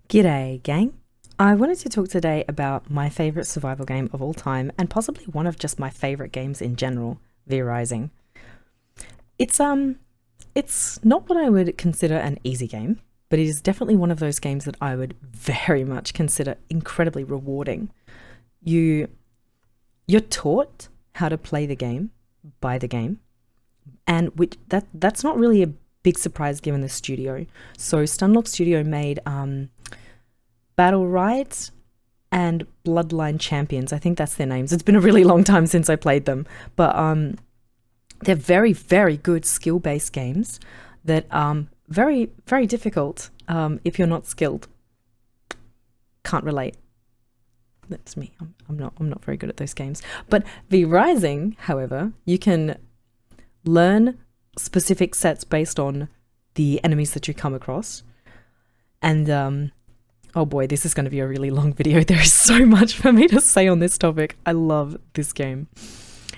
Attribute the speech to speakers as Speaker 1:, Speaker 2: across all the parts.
Speaker 1: G'day, gang. I wanted to talk today about my favourite survival game of all time and possibly one of just my favourite games in general, V Rising. It's not what I would consider an easy game, but it is definitely one of those games that I would very much consider incredibly rewarding. You're taught how to play the game by the game, and that's not really a big surprise given the studio. So Stunlock Studio made Battle Rides and Bloodline Champions. I think that's their names. It's been a really long time since I played them, but they're very, very good skill-based games that very, very difficult if you're not skilled. Can't relate. That's me. I'm not very good at those games. But V Rising, however, you can learn specific sets based on the enemies that you come across. And oh boy, this is going to be a really long video. There is so much for me to say on this topic. I love this game.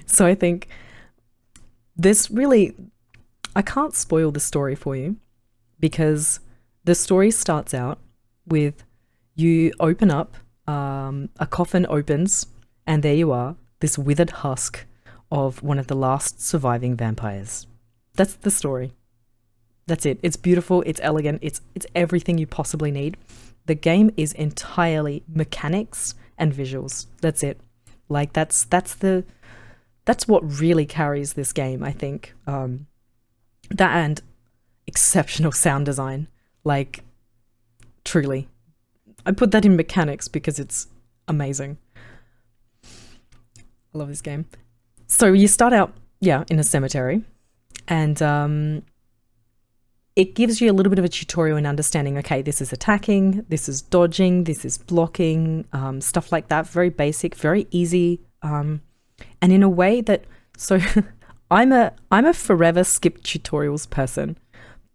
Speaker 1: So I think I can't spoil the story for you because the story starts out with you open up, a coffin opens, and there you are, this withered husk of one of the last surviving vampires. That's the story. That's it. It's beautiful, it's elegant, it's everything you possibly need. The game is entirely mechanics and visuals. That's it. Like that's what really carries this game, I think. That and exceptional sound design. Like, truly. I put that in mechanics because it's amazing. I love this game. So you start out, in a cemetery, and it gives you a little bit of a tutorial in understanding, okay, this is attacking, this is dodging, this is blocking, stuff like that. Very basic, very easy, and in a way that, so I'm a forever skip tutorials person.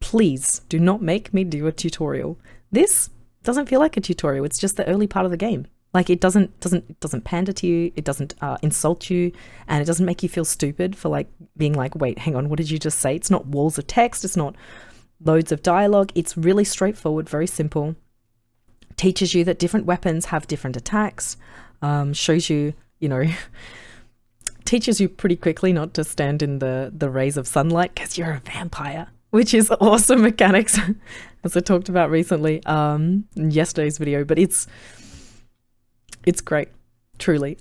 Speaker 1: Please do not make me do a tutorial. This doesn't feel like a tutorial. It's just the early part of the game. Like it doesn't pander to you. It doesn't insult you, and it doesn't make you feel stupid for like being like, wait, hang on, what did you just say? It's not walls of text. It's not loads of dialogue. It's really straightforward, very simple. Teaches you that different weapons have different attacks. Shows you, teaches you pretty quickly not to stand in the rays of sunlight because you're a vampire, which is awesome mechanics, as I talked about recently in yesterday's video. But it's great, truly.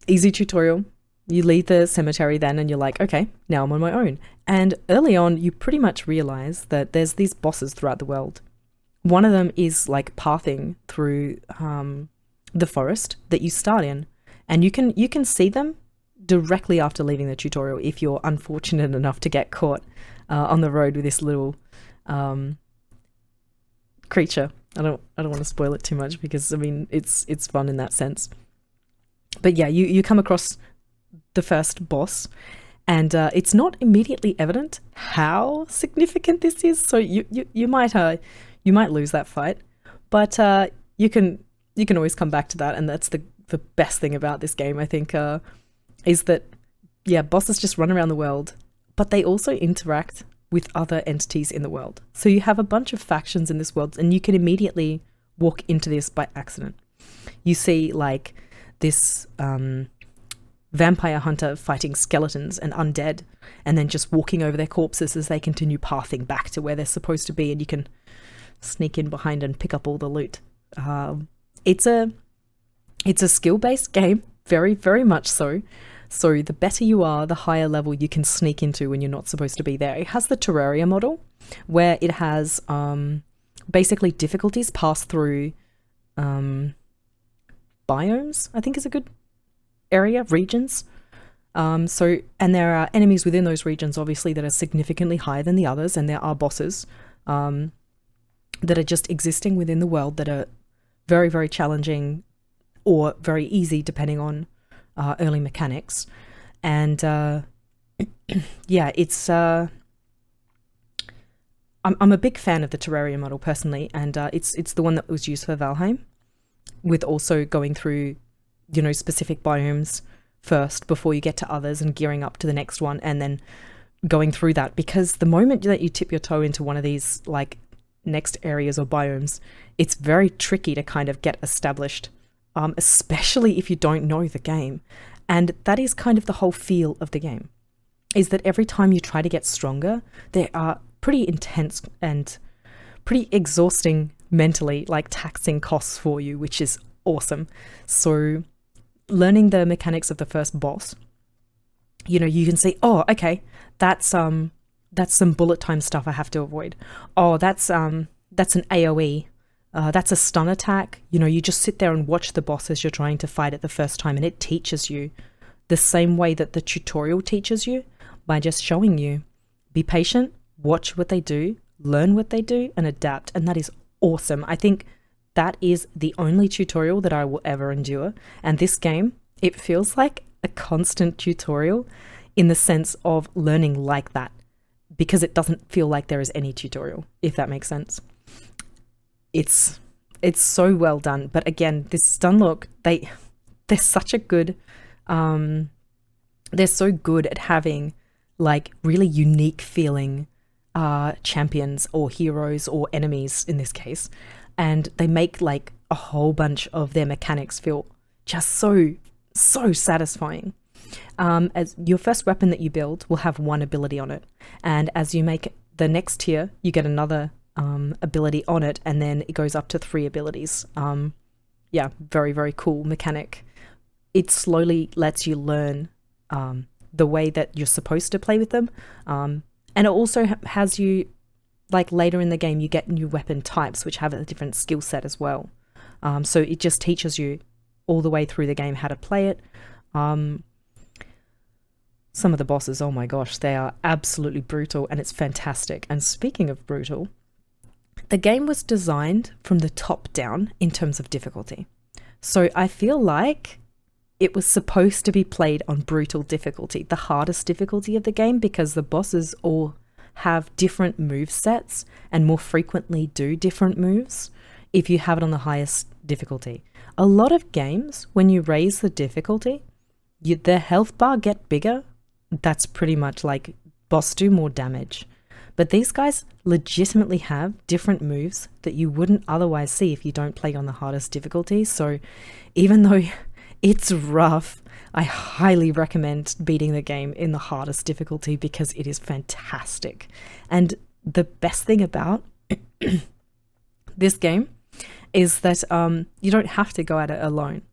Speaker 1: Easy tutorial. You leave the cemetery then and you're like, okay, now I'm on my own. And early on, you pretty much realize that there's these bosses throughout the world. One of them is like pathing through the forest that you start in. And you can see them directly after leaving the tutorial if you're unfortunate enough to get caught on the road with this little creature. I don't want to spoil it too much because I mean it's fun in that sense. But yeah, you come across the first boss, and it's not immediately evident how significant this is. So you might lose that fight, but you can always come back to that, and that's the best thing about this game, I think, is that bosses just run around the world, but they also interact with other entities in the world. So you have a bunch of factions in this world, and you can immediately walk into this by accident. You see like this vampire hunter fighting skeletons and undead, and then just walking over their corpses as they continue pathing back to where they're supposed to be, and you can sneak in behind and pick up all the loot. It's a skill-based game, very, very much so. So the better you are, the higher level you can sneak into when you're not supposed to be there. It has the Terraria model, where it has basically difficulties pass through biomes, I think is a good area, regions. And there are enemies within those regions, obviously, that are significantly higher than the others, and there are bosses that are just existing within the world that are very, very challenging or very easy, depending on early mechanics. And it's I'm a big fan of the Terraria model personally, and it's the one that was used for Valheim, with also going through specific biomes first before you get to others and gearing up to the next one, and then going through that, because the moment that you tip your toe into one of these like next areas or biomes, it's very tricky to kind of get established, especially if you don't know the game. And that is kind of the whole feel of the game, is that every time you try to get stronger, there are pretty intense and pretty exhausting mentally, like taxing costs for you, which is awesome. So learning the mechanics of the first boss, you know, you can see, oh, okay, that's some bullet time stuff I have to avoid. Oh, that's an AoE. That's a stun attack. You know, you just sit there and watch the boss as you're trying to fight it the first time, and it teaches you the same way that the tutorial teaches you, by just showing you. Be patient, watch what they do, learn what they do, and adapt. And that is awesome. I think that is the only tutorial that I will ever endure. And this game, it feels like a constant tutorial in the sense of learning like that, because it doesn't feel like there is any tutorial, if that makes sense. It's so well done. But again, this Stunlock, they're such a good, they're so good at having like really unique feeling champions or heroes or enemies in this case. And they make like a whole bunch of their mechanics feel just so satisfying. As your first weapon that you build will have one ability on it. And as you make the next tier, you get another ability on it, and then it goes up to 3 abilities. Yeah, very, very cool mechanic. It slowly lets you learn the way that you're supposed to play with them. And it also has you, like later in the game, you get new weapon types, which have a different skill set as well. So it just teaches you all the way through the game how to play it. Some of the bosses, oh my gosh, they are absolutely brutal, and it's fantastic. And speaking of brutal, the game was designed from the top down in terms of difficulty. So I feel like it was supposed to be played on brutal difficulty, the hardest difficulty of the game, because the bosses all have different move sets and more frequently do different moves if you have it on the highest difficulty. A lot of games, when you raise the difficulty, their health bar get bigger. That's pretty much like boss do more damage. But these guys legitimately have different moves that you wouldn't otherwise see if you don't play on the hardest difficulty. So even though it's rough, I highly recommend beating the game in the hardest difficulty, because it is fantastic. And the best thing about this game is that you don't have to go at it alone.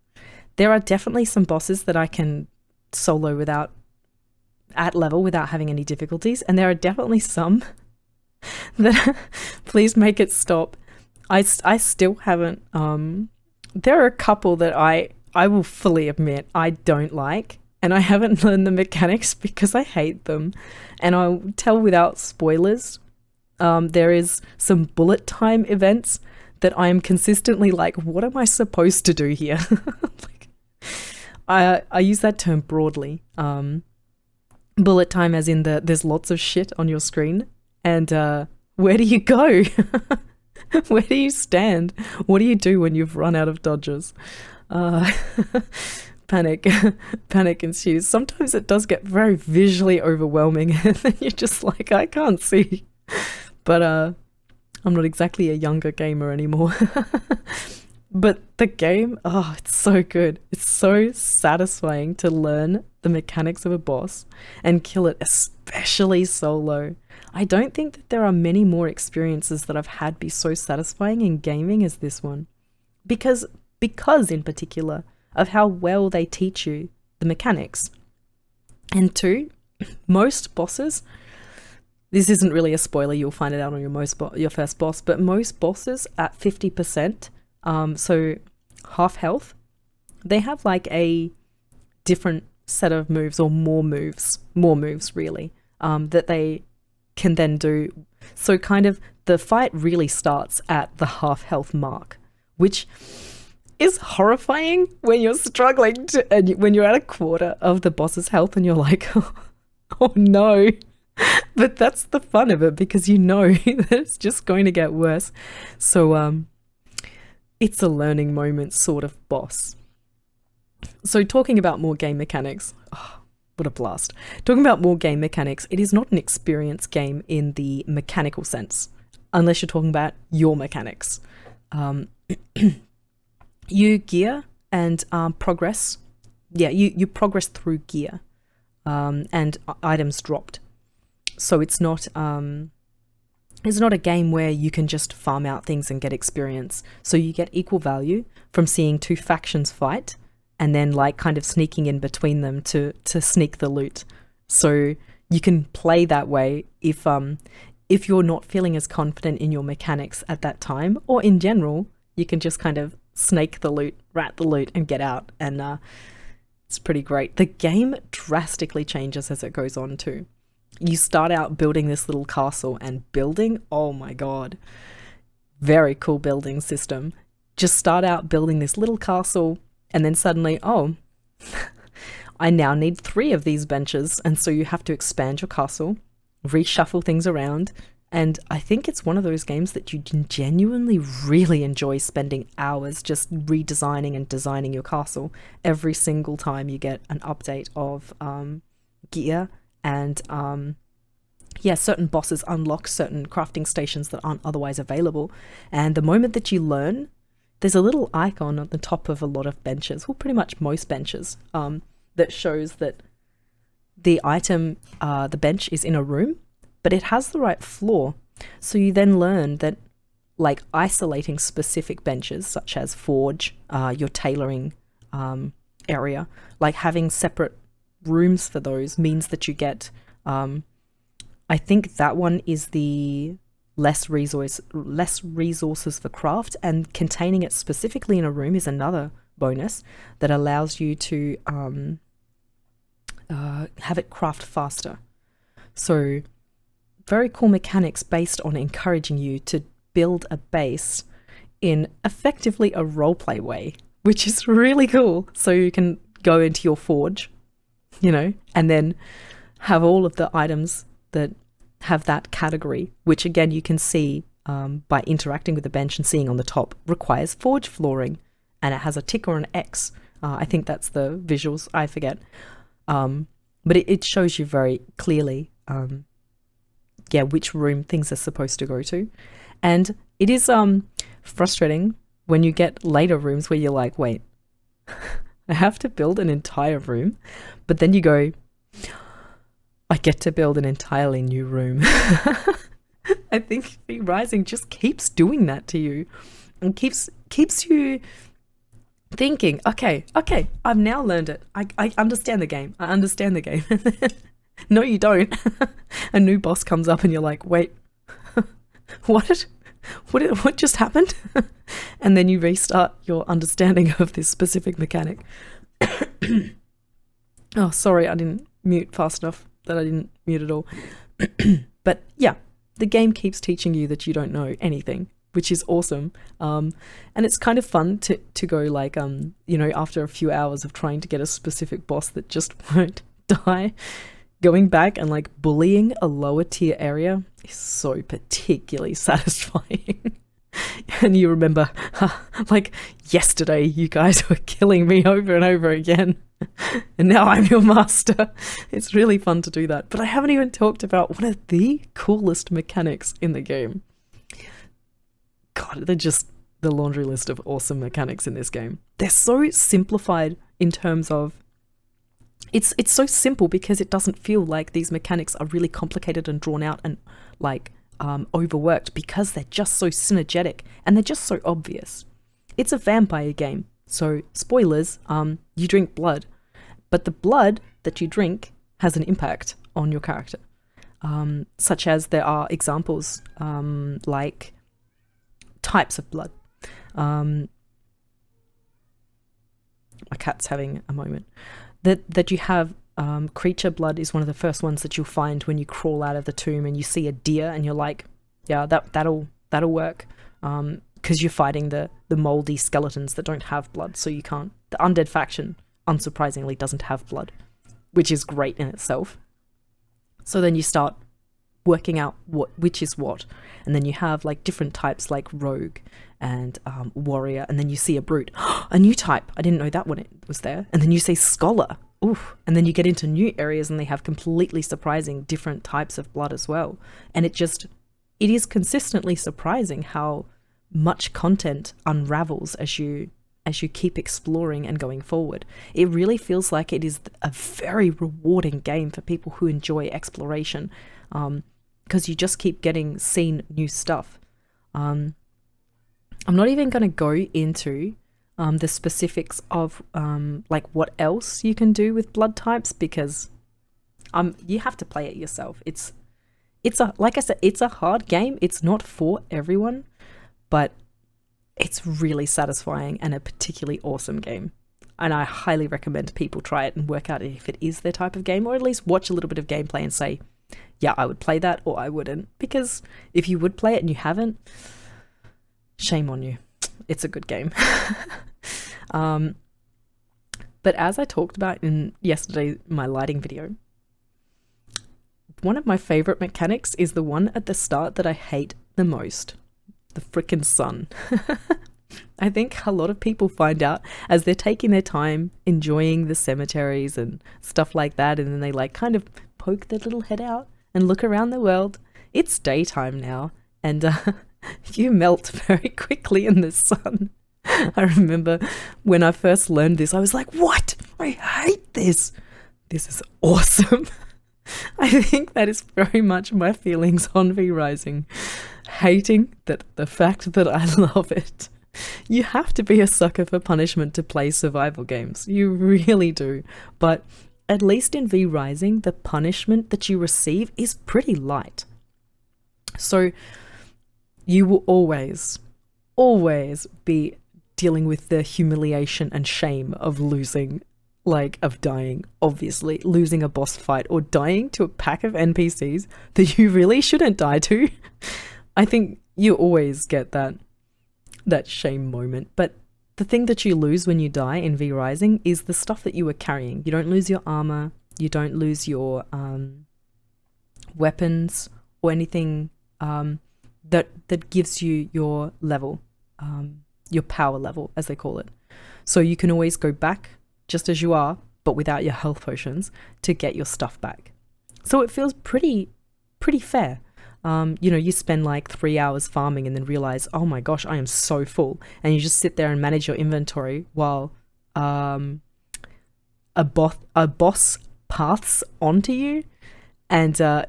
Speaker 1: There are definitely some bosses that I can solo at level without having any difficulties, and there are definitely some that please make it stop. I still haven't there are a couple that I will fully admit I don't like, and I haven't learned the mechanics because I hate them, and I'll tell without spoilers. There is some bullet time events that I am consistently like, what am I supposed to do here? Like, I use that term broadly. Bullet time as in there's lots of shit on your screen, and where do you go? Where do you stand? What do you do when you've run out of dodges? Panic ensues. Sometimes it does get very visually overwhelming, and then you're just like, I can't see. But I'm not exactly a younger gamer anymore. But the game, oh, it's so good. It's so satisfying to learn the mechanics of a boss and kill it, especially solo. I don't think that there are many more experiences that I've had be so satisfying in gaming as this one. Because in particular of how well they teach you the mechanics. And 2, most bosses, this isn't really a spoiler, you'll find it out on your first boss, but most bosses at 50%, so half health, they have like a different set of moves, or more moves really, that they can then do. So kind of the fight really starts at the half health mark, which is horrifying when you're struggling and when you're at a quarter of the boss's health and you're like, oh no. But that's the fun of it, because you know that it's just going to get worse. So it's a learning moment sort of boss. So talking about more game mechanics, oh, what a blast. Talking about more game mechanics, it is not an experience game in the mechanical sense. unless you're talking about your mechanics. You gear and progress. Yeah, you progress through gear and items dropped. So it's not a game where you can just farm out things and get experience. So you get equal value from seeing two factions fight and then like kind of sneaking in between them to sneak the loot. So you can play that way if you're not feeling as confident in your mechanics at that time, or in general, you can just kind of snake the loot, rat the loot, and get out. And it's pretty great. The game drastically changes as it goes on too. You start out building this little castle and building, oh my god, very cool building system. Just start out building this little castle and then suddenly, oh, I now need 3 of these benches. And so you have to expand your castle, reshuffle things around. And I think it's one of those games that you can genuinely really enjoy spending hours just redesigning and designing your castle every single time you get an update of gear. And certain bosses unlock certain crafting stations that aren't otherwise available. And the moment that you learn, there's a little icon at the top of a lot of benches, well, pretty much most benches, that shows that the item, the bench is in a room, but it has the right floor. So you then learn that like isolating specific benches, such as forge, your tailoring area, like having separate rooms for those means that you get I think that one is the less resources for craft, and containing it specifically in a room is another bonus that allows you to have it craft faster. So very cool mechanics based on encouraging you to build a base in effectively a roleplay way, which is really cool. So you can go into your forge, and then have all of the items that have that category, which again you can see by interacting with the bench and seeing on the top, requires forge flooring, and it has a tick or an X. I think that's the visuals, I forget. But it shows you very clearly which room things are supposed to go to. And it is frustrating when you get later rooms where you're like, wait, I have to build an entire room, but then you go, I get to build an entirely new room. I think V Rising just keeps doing that to you and keeps you thinking, okay, I've now learned it. I understand the game. No, you don't. A new boss comes up and you're like, wait, what just happened? And then you restart your understanding of this specific mechanic. Oh, sorry, I didn't mute fast enough that I didn't mute at all. But yeah, the game keeps teaching you that you don't know anything, which is awesome. And it's kind of fun to go like, after a few hours of trying to get a specific boss that just won't die, going back and like bullying a lower tier area is so particularly satisfying. And you remember, like yesterday, you guys were killing me over and over again. And now I'm your master. It's really fun to do that. But I haven't even talked about one of the coolest mechanics in the game. God, they're just the laundry list of awesome mechanics in this game. They're so simplified in terms of it's so simple because it doesn't feel like these mechanics are really complicated and drawn out and like overworked, because they're just so synergetic and they're just so obvious. It's a vampire game, so spoilers, you drink blood, but the blood that you drink has an impact on your character, such as there are examples like types of blood. My cat's having a moment. That you have creature blood is one of the first ones that you'll find when you crawl out of the tomb and you see a deer and you're like, yeah, that'll work, because you're fighting the moldy skeletons that don't have blood, so you can't. The undead faction, unsurprisingly, doesn't have blood, which is great in itself. So then you start working out which is what, and then you have like different types like rogue and warrior, and then you see a brute, a new type, I didn't know that one was there, and then you see scholar. Oof. And then you get into new areas and they have completely surprising different types of blood as well. And it just it is consistently surprising how much content unravels as you keep exploring and going forward. It really feels like it is a very rewarding game for people who enjoy exploration, because you just keep seeing new stuff. I'm not even going to go into the specifics of like what else you can do with blood types, because you have to play it yourself. It's like I said, it's a hard game. It's not for everyone, but it's really satisfying and a particularly awesome game. And I highly recommend people try it and work out if it is their type of game, or at least watch a little bit of gameplay and say, yeah, I would play that or I wouldn't. Because if you would play it and you haven't, shame on you. It's a good game. But as I talked about in my lighting video, one of my favorite mechanics is the one at the start that I hate the most. The frickin' sun. I think a lot of people find out as they're taking their time enjoying the cemeteries and stuff like that, and then they like kind of poke their little head out and look around the world. It's daytime now, and you melt very quickly in the sun. I remember when I first learned this, I was like, what? I hate this. This is awesome. I think that is very much my feelings on V Rising. Hating the fact that I love it. You have to be a sucker for punishment to play survival games. You really do. But at least in V Rising, the punishment that you receive is pretty light. So you will always be dealing with the humiliation and shame of losing, of dying, obviously, losing a boss fight or dying to a pack of NPCs that you really shouldn't die to. I think you always get that shame moment. But the thing that you lose when you die in V Rising is the stuff that you were carrying. You don't lose your armor, you don't lose your weapons or anything that gives you your level, your power level, as they call it. So you can always go back just as you are, but without your health potions, to get your stuff back. So it feels pretty fair. You spend like 3 hours farming and then realize, oh my gosh, I am so full. And you just sit there and manage your inventory while a boss paths onto you and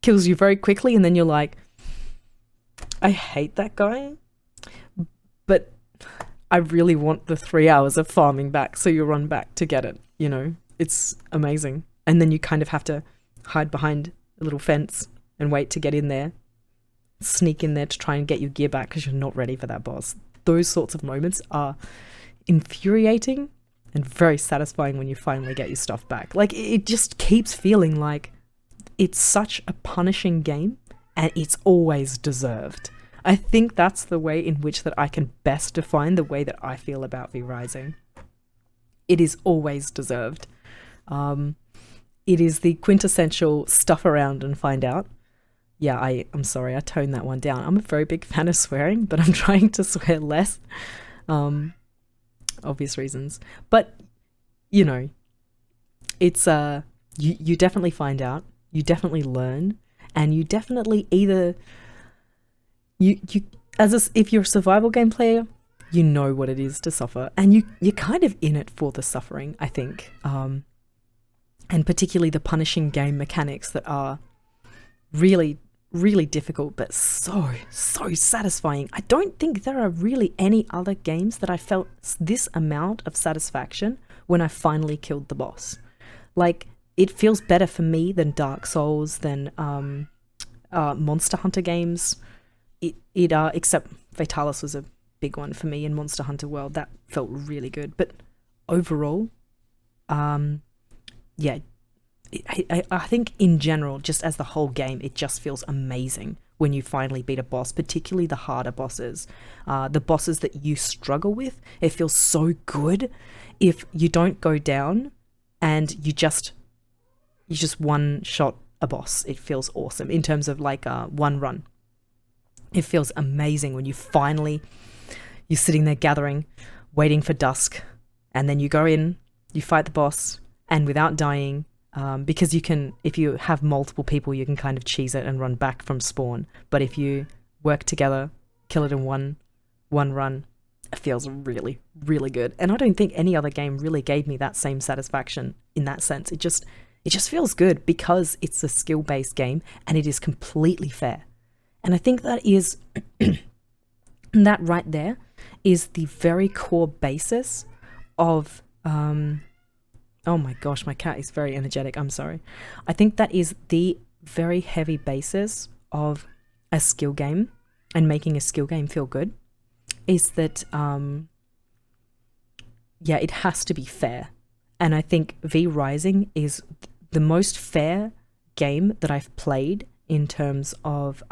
Speaker 1: kills you very quickly. And then you're like, I hate that guy, but I really want the 3 hours of farming back. So you run back to get it. It's amazing. And then you kind of have to hide behind a little fence and wait to get in there, sneak in there to try and get your gear back because you're not ready for that boss. Those sorts of moments are infuriating and very satisfying when you finally get your stuff back. It just keeps feeling like it's such a punishing game and it's always deserved. I think that's the way in which that I can best define the way that I feel about V Rising. It is always deserved. It is the quintessential stuff around and find out. Yeah, I'm sorry, I toned that one down. I'm a very big fan of swearing, but I'm trying to swear less. Obvious reasons. But, it's, you definitely find out, you definitely learn, and you definitely either, if you're a survival game player, you know what it is to suffer, and you're kind of in it for the suffering, I think. And particularly the punishing game mechanics that are really, really difficult, but so satisfying. I don't think there are really any other games that I felt this amount of satisfaction when I finally killed the boss. It feels better for me than Dark Souls, than Monster Hunter games. Except Fatalis was a big one for me in Monster Hunter World. That felt really good. But overall, yeah, I think in general, just as the whole game, it just feels amazing when you finally beat a boss, particularly the harder bosses. The bosses that you struggle with, it feels so good if you don't go down and you just one-shot a boss. It feels awesome in terms of one run. It feels amazing when you're sitting there gathering, waiting for dusk, and then you go in, you fight the boss, and without dying, because you can, if you have multiple people, you can kind of cheese it and run back from spawn. But if you work together, kill it in one run, it feels really, really good. And I don't think any other game really gave me that same satisfaction in that sense. It just feels good because it's a skill-based game and it is completely fair. And I think that is that right there is the very core basis of oh my gosh, my cat is very energetic. I'm sorry. I think that is the very heavy basis of a skill game and making a skill game feel good, is that it has to be fair. And I think V Rising is the most fair game that I've played in terms of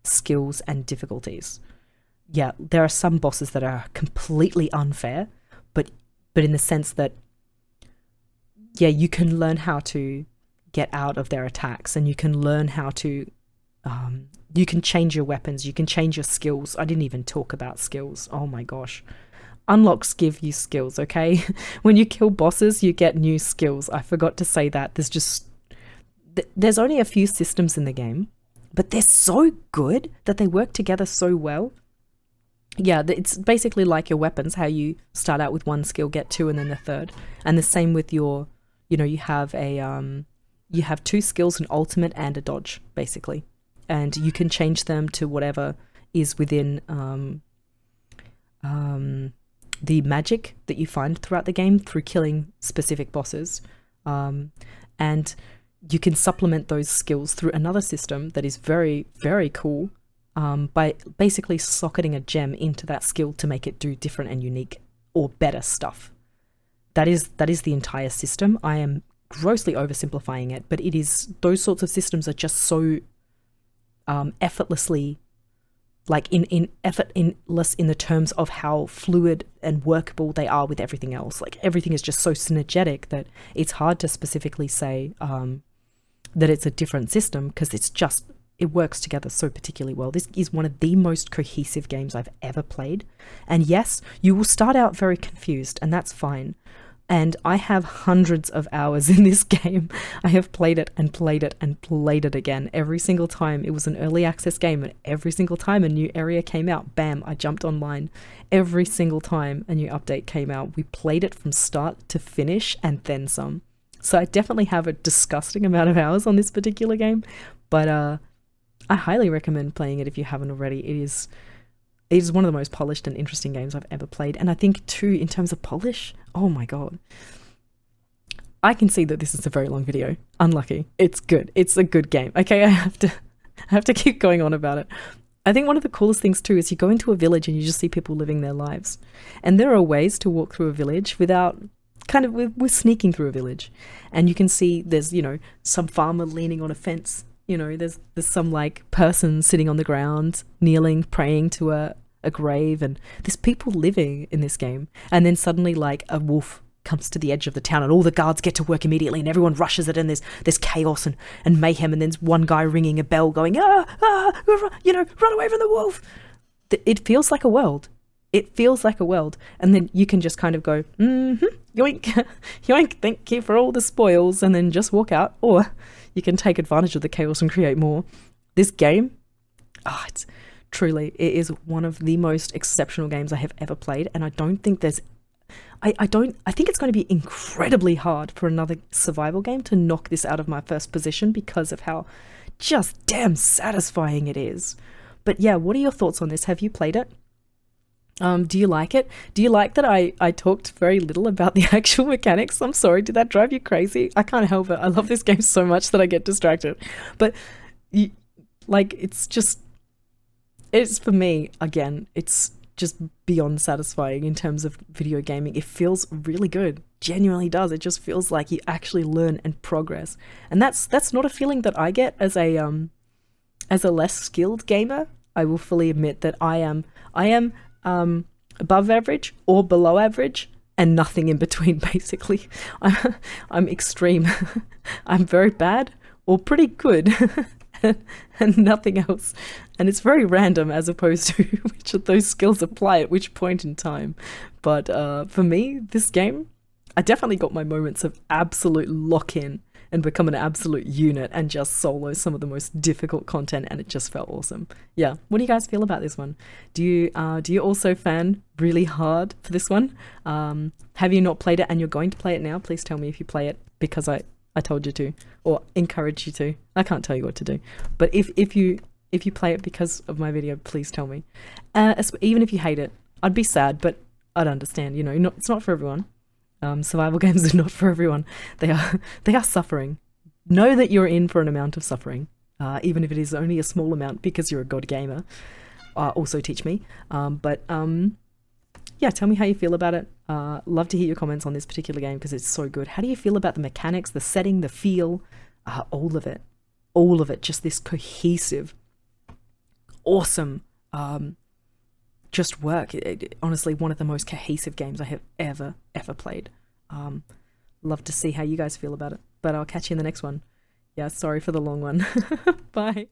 Speaker 1: skills and difficulties. Yeah, there are some bosses that are completely unfair, but in the sense that, yeah, you can learn how to get out of their attacks, and you can learn how to, you can change your weapons, you can change your skills. I didn't even talk about skills. Oh my gosh. Unlocks give you skills, okay? When you kill bosses, you get new skills. I forgot to say that. There's only a few systems in the game, but they're so good that they work together so well. Yeah, it's basically like your weapons, how you start out with one skill, get two, and then the third. And the same with your, you have you have two skills, an ultimate and a dodge, basically. And you can change them to whatever is within the magic that you find throughout the game through killing specific bosses. And you can supplement those skills through another system that is very, very cool, by basically socketing a gem into that skill to make it do different and unique or better stuff. That is the entire system. I am grossly oversimplifying it, but it is, those sorts of systems are just so effortlessly, like effortless in the terms of how fluid and workable they are with everything else. Like everything is just so synergetic that it's hard to specifically say that it's a different system, because it works together so particularly well. This is one of the most cohesive games I've ever played. And yes, you will start out very confused, and that's fine. And I have hundreds of hours in this game. I have played it and played it and played it again. Every single time. It was an early access game, and every single time a new area came out, bam, I jumped online. Every single time a new update came out, we played it from start to finish and then some. So I definitely have a disgusting amount of hours on this particular game, but I highly recommend playing it if you haven't already. It is one of the most polished and interesting games I've ever played. And I think too, in terms of polish, oh my god. I can see that this is a very long video. Unlucky. It's good. It's a good game. Okay, I have to keep going on about it. I think one of the coolest things too is you go into a village and you just see people living their lives. And there are ways to walk through a village without we're sneaking through a village. And you can see there's, some farmer leaning on a fence. There's some like person sitting on the ground, kneeling, praying to a grave, and there's people living in this game. And then suddenly like a wolf comes to the edge of the town and all the guards get to work immediately and everyone rushes it, and there's chaos and mayhem, and then there's one guy ringing a bell going, run away from the wolf. It feels like a world. It feels like a world. And then you can just kind of go, yoink, yoink, thank you for all the spoils, and then just walk out. Or you can take advantage of the chaos and create more. This game, it is one of the most exceptional games I have ever played, and I don't think there's, I think it's going to be incredibly hard for another survival game to knock this out of my first position because of how just damn satisfying it is. But yeah, what are your thoughts on this? Have you played it? Do you like it? Do you like that I talked very little about the actual mechanics? I'm sorry, did that drive you crazy? I can't help it. I love this game so much that I get distracted. But it's for me, again, it's just beyond satisfying in terms of video gaming. It feels really good. Genuinely does. It just feels like you actually learn and progress. And that's not a feeling that I get as a less skilled gamer. I will fully admit that I am above average or below average and nothing in between, basically. I'm extreme. I'm very bad or pretty good and nothing else. And it's very random as opposed to which of those skills apply at which point in time. But for me, this game, I definitely got my moments of absolute lock-in and become an absolute unit and just solo some of the most difficult content, and it just felt awesome. Yeah, what do you guys feel about this one? Do you also fan really hard for this one? Have you not played it and you're going to play it now? Please tell me if you play it because I told you to, or encourage you to. I can't tell you what to do, but if you play it because of my video, please tell me. Even if you hate it, I'd be sad, but I'd understand. It's not for everyone. Survival games are not for everyone. They are suffering. Know that you're in for an amount of suffering, even if it is only a small amount because you're a god gamer. Also teach me. Yeah, tell me how you feel about it. Love to hear your comments on this particular game because it's so good. How do you feel about the mechanics, the setting, the feel, all of it? All of it, just this cohesive, awesome, just work. Honestly, one of the most cohesive games I have ever played. Love to see how you guys feel about it. But I'll catch you in the next one. Yeah, sorry for the long one. Bye.